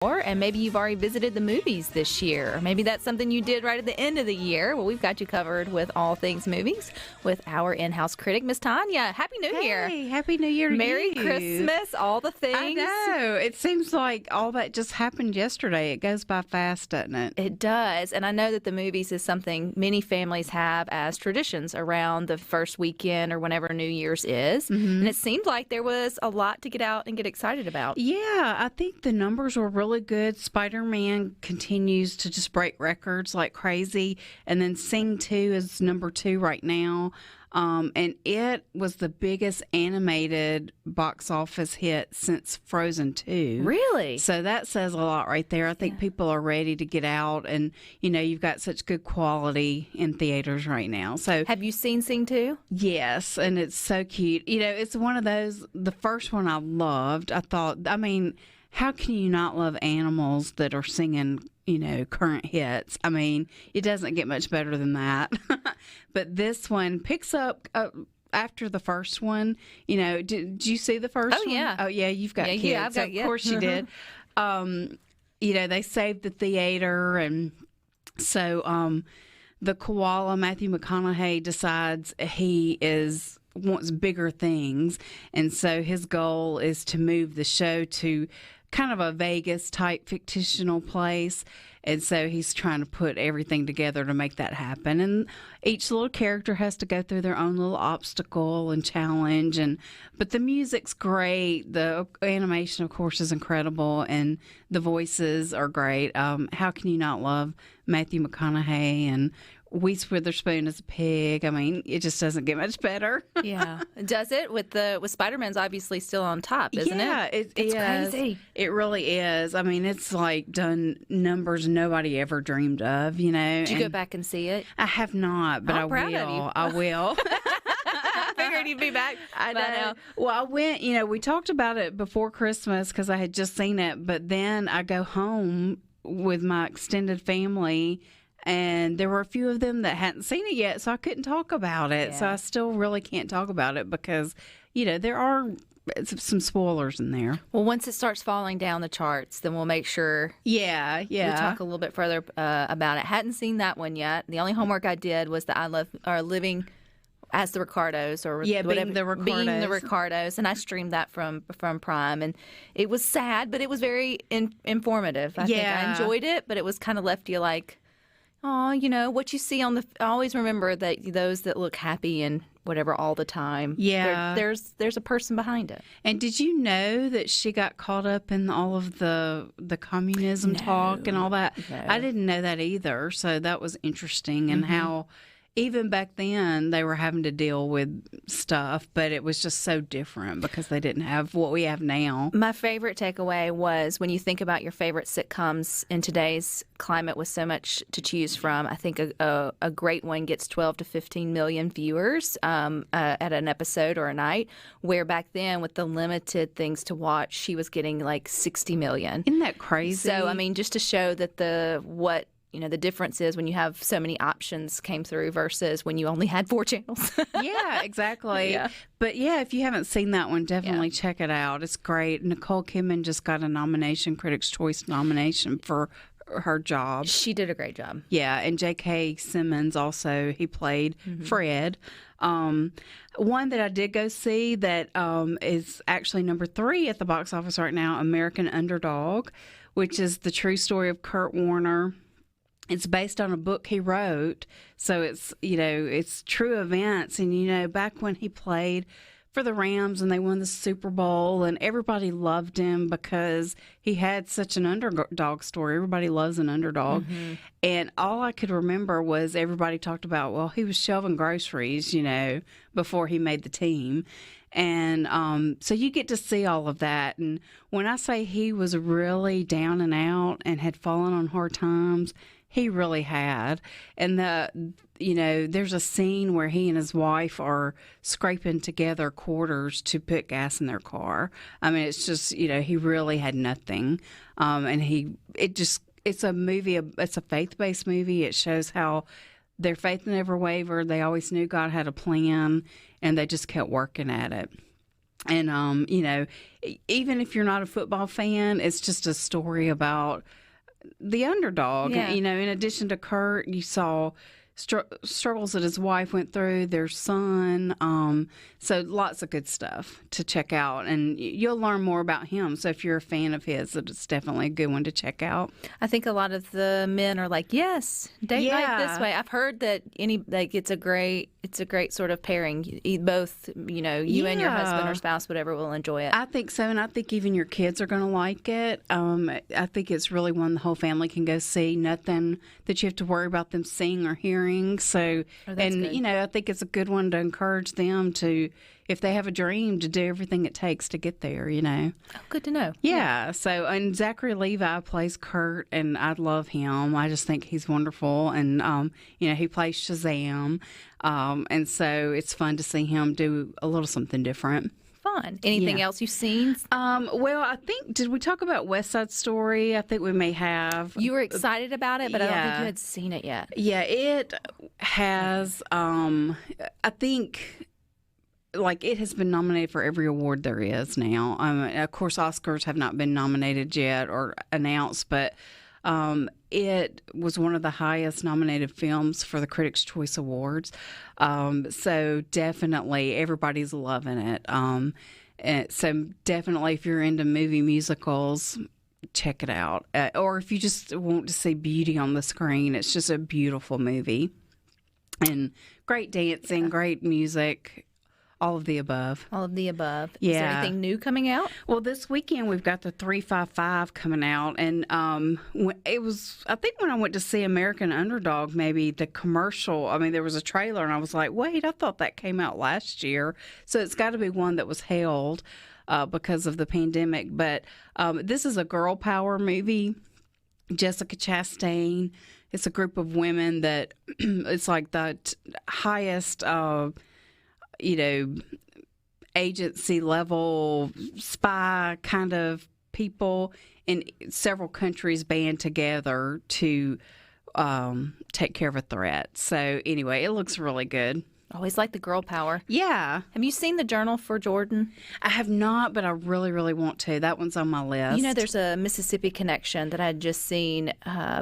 And maybe you've already visited the movies this year. Or maybe that's something you did right at the end of the year. Well, we've got you covered with all things movies with our in-house critic, Miss Tanya. Happy New Year. Hey, Happy New Year to Merry you. Christmas, all the things. I know. It seems like all that just happened yesterday. It goes by fast, doesn't it? It does. And I know that the movies is something many families have as traditions around the first weekend or whenever New Year's is. Mm-hmm. And it seemed like there was a lot to get out and get excited about. Yeah, I think the numbers were really good. Spiderman continues to just break records like crazy. And then Sing 2 is number 2 right now. And it was the biggest animated box office hit since Frozen 2. Really? So that says a lot right there. I think people are ready to get out, and, you know, you've got such good quality in theaters right now. So have you seen Sing 2? Yes, and it's so cute. You know, it's one of those, the first one I loved. I mean, how can you not love animals that are singing, you know, current hits? I mean, it doesn't get much better than that. But this one picks up after the first one. You know, did you see the first one? Yeah. Oh, yeah, you've got kids. Yeah, I've got, of course you did. You know, they saved the theater, and so the koala, Matthew McConaughey, decides he wants bigger things, and so his goal is to move the show to kind of a Vegas type fictional place, and so he's trying to put everything together to make that happen. And each little character has to go through their own little obstacle and challenge, but the music's great. The animation, of course, is incredible, and the voices are great. How can you not love Matthew McConaughey and Reese Witherspoon as a pig? I mean, it just doesn't get much better. Yeah. Does it? With Spider-Man's obviously still on top, isn't it? It's crazy. It really is. I mean, it's like done numbers nobody ever dreamed of, you know. Did you go back and see it? I have not, but I'm proud of you. I will. I figured you'd be back. I know. Well, I went, you know, we talked about it before Christmas because I had just seen it, but then I go home with my extended family, and there were a few of them that hadn't seen it yet, so I couldn't talk about it. Yeah. So I still really can't talk about it because, you know, there are some spoilers in there. Well, once it starts falling down the charts, then we'll make sure. Yeah. We'll talk a little bit further about it. Hadn't seen that one yet. The only homework I did was the I Love or Living as the Ricardos, or whatever, being the Ricardos, and I streamed that from Prime, and it was sad, but it was very informative. I think I enjoyed it, but it was kind of left you like, oh, you know, what you see on I always remember that those that look happy and whatever all the time. Yeah. There's a person behind it. And did you know that she got caught up in all of the communism talk and all that? No. I didn't know that either. So that was interesting, and how even back then they were having to deal with stuff, but it was just so different because they didn't have what we have now. My favorite takeaway was when you think about your favorite sitcoms in today's climate with so much to choose from, I think a great one gets 12 to 15 million viewers at an episode or a night, where back then with the limited things to watch, she was getting like 60 million. Isn't that crazy? So, I mean, just to show that the difference is when you have so many options came through versus when you only had 4 channels. Yeah, exactly. Yeah. But yeah, if you haven't seen that one, definitely check it out. It's great. Nicole Kidman just got a nomination, Critics' Choice nomination for her job. She did a great job. Yeah, and J.K. Simmons also, he played Fred. One that I did go see that is actually number 3 at the box office right now, American Underdog, which is the true story of Kurt Warner. It's based on a book he wrote, so it's, you know, it's true events. And, you know, back when he played for the Rams and they won the Super Bowl, and everybody loved him because he had such an underdog story. Everybody loves an underdog. And all I could remember was everybody talked about, well, he was shelving groceries, you know, before he made the team. And so you get to see all of that. And when I say he was really down and out and had fallen on hard times, he really had. And there's a scene where he and his wife are scraping together quarters to put gas in their car. I mean, it's just, you know, he really had nothing. And it's a movie, it's a faith-based movie. It shows how their faith never wavered. They always knew God had a plan, and they just kept working at it. And, even if you're not a football fan, it's just a story about the underdog. Yeah. In addition to Kurt, you saw struggles that his wife went through, their son. So lots of good stuff to check out, and you'll learn more about him. So if you're a fan of his, it's definitely a good one to check out. I think a lot of the men are like, yes, date night this way. I've heard that it's a great sort of pairing. Both, you and your husband or spouse, whatever, will enjoy it. I think so, and I think even your kids are going to like it. I think it's really one the whole family can go see. Nothing that you have to worry about them seeing or hearing. So, and good. I think it's a good one to encourage them to, if they have a dream, to do everything it takes to get there. Oh, good to know. Yeah. So, and Zachary Levi plays Kurt, and I love him. I just think he's wonderful, and he plays Shazam, and so it's fun to see him do a little something different. Fun. Anything else you've seen? Well, I think, did we talk about West Side Story? I think we may have. You were excited about it, but I don't think you had seen it yet. Yeah, it has, I think, it has been nominated for every award there is now. Of course, Oscars have not been nominated yet or announced, but it was one of the highest nominated films for the Critics' Choice Awards. So definitely everybody's loving it. So definitely if you're into movie musicals, check it out. Or if you just want to see beauty on the screen, it's just a beautiful movie. And great dancing, great music. All of the above. All of the above. Yeah. Is there anything new coming out? Well, this weekend we've got the 355 coming out, and it was, I think when I went to see American Underdog, maybe the commercial, there was a trailer, and I was like, wait, I thought that came out last year. So it's got to be one that was held because of the pandemic. But this is a girl power movie. Jessica Chastain. It's a group of women that it's like the highest agency level spy kind of people in several countries band together to take care of a threat. So anyway, it looks really good. Always like the girl power. Yeah. Have you seen The Journal for Jordan? I have not, but I really, really want to. That one's on my list. There's a Mississippi connection that I had just seen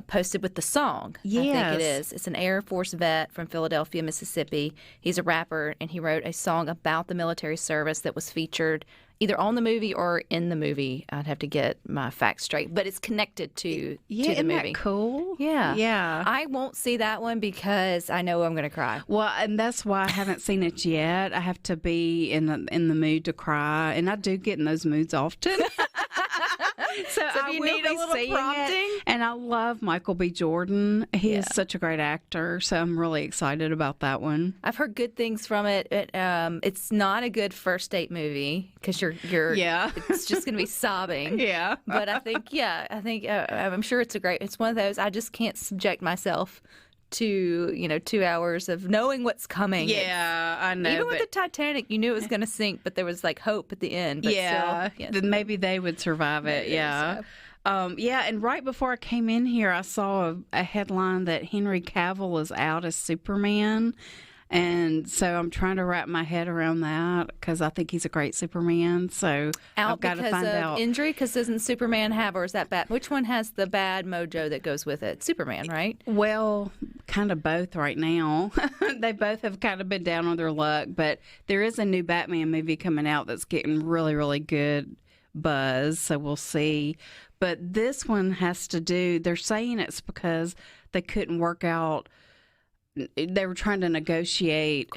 posted with the song. Yes. I think it is. It's an Air Force vet from Philadelphia, Mississippi. He's a rapper, and he wrote a song about the military service that was featured either on the movie or in the movie. I'd have to get my facts straight, but it's connected to the movie. Isn't that cool? Yeah. Yeah. I won't see that one because I know I'm going to cry. Well, and that's why I haven't seen it yet. I have to be in the mood to cry, and I do get in those moods often. So I you will need a be little seeing prompting? it. And I love Michael B. Jordan. He is such a great actor, so I'm really excited about that one. I've heard good things from it. It's not a good first date movie because you're it's just going to be sobbing. Yeah. But I think I'm sure it's one of those I just can't subject myself to 2 hours of knowing what's coming. Yeah, I know. Even with the Titanic, you knew it was going to sink, but there was hope at the end. But yeah, still, then maybe they would survive it. Yeah. And right before I came in here, I saw a headline that Henry Cavill is out as Superman. And so I'm trying to wrap my head around that because I think he's a great Superman. So I've got to find out. Out because of injury? Because doesn't Superman have, or is that bad? Which one has the bad mojo that goes with it? Superman, right? Well, kind of both right now. They both have kind of been down on their luck. But there is a new Batman movie coming out that's getting really, really good buzz. So we'll see. But this one has to do, they're saying it's because they couldn't work out. They were trying to negotiate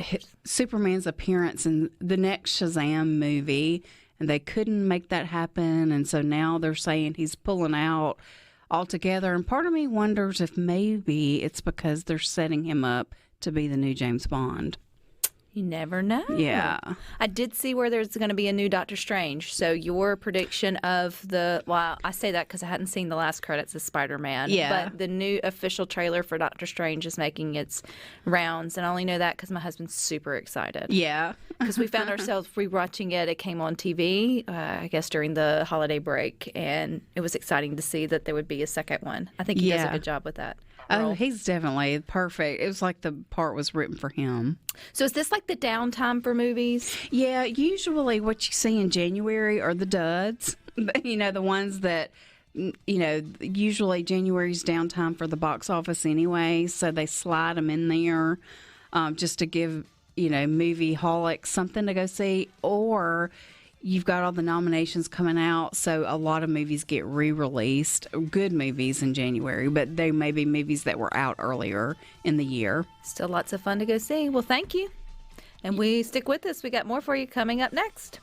Superman's appearance in the next Shazam movie, and they couldn't make that happen. And so now they're saying he's pulling out altogether. And part of me wonders if maybe it's because they're setting him up to be the new James Bond. You never know. Yeah. I did see where there's going to be a new Doctor Strange. So your prediction of I say that because I hadn't seen the last credits of Spiderman. Yeah. But the new official trailer for Doctor Strange is making its rounds. And I only know that because my husband's super excited. Yeah. Because we found ourselves rewatching it. It came on TV, I guess, during the holiday break. And it was exciting to see that there would be a second one. I think he does a good job with that. Oh, he's definitely perfect. It was like the part was written for him. So is this like the downtime for movies? Yeah, usually what you see in January are the duds. The ones that, usually January's downtime for the box office anyway, so they slide them in there just to give, movie holics something to go see, or you've got all the nominations coming out, so a lot of movies get re-released, good movies in January, but they may be movies that were out earlier in the year. Still lots of fun to go see. Well, thank you. And we stick with us. We got more for you coming up next.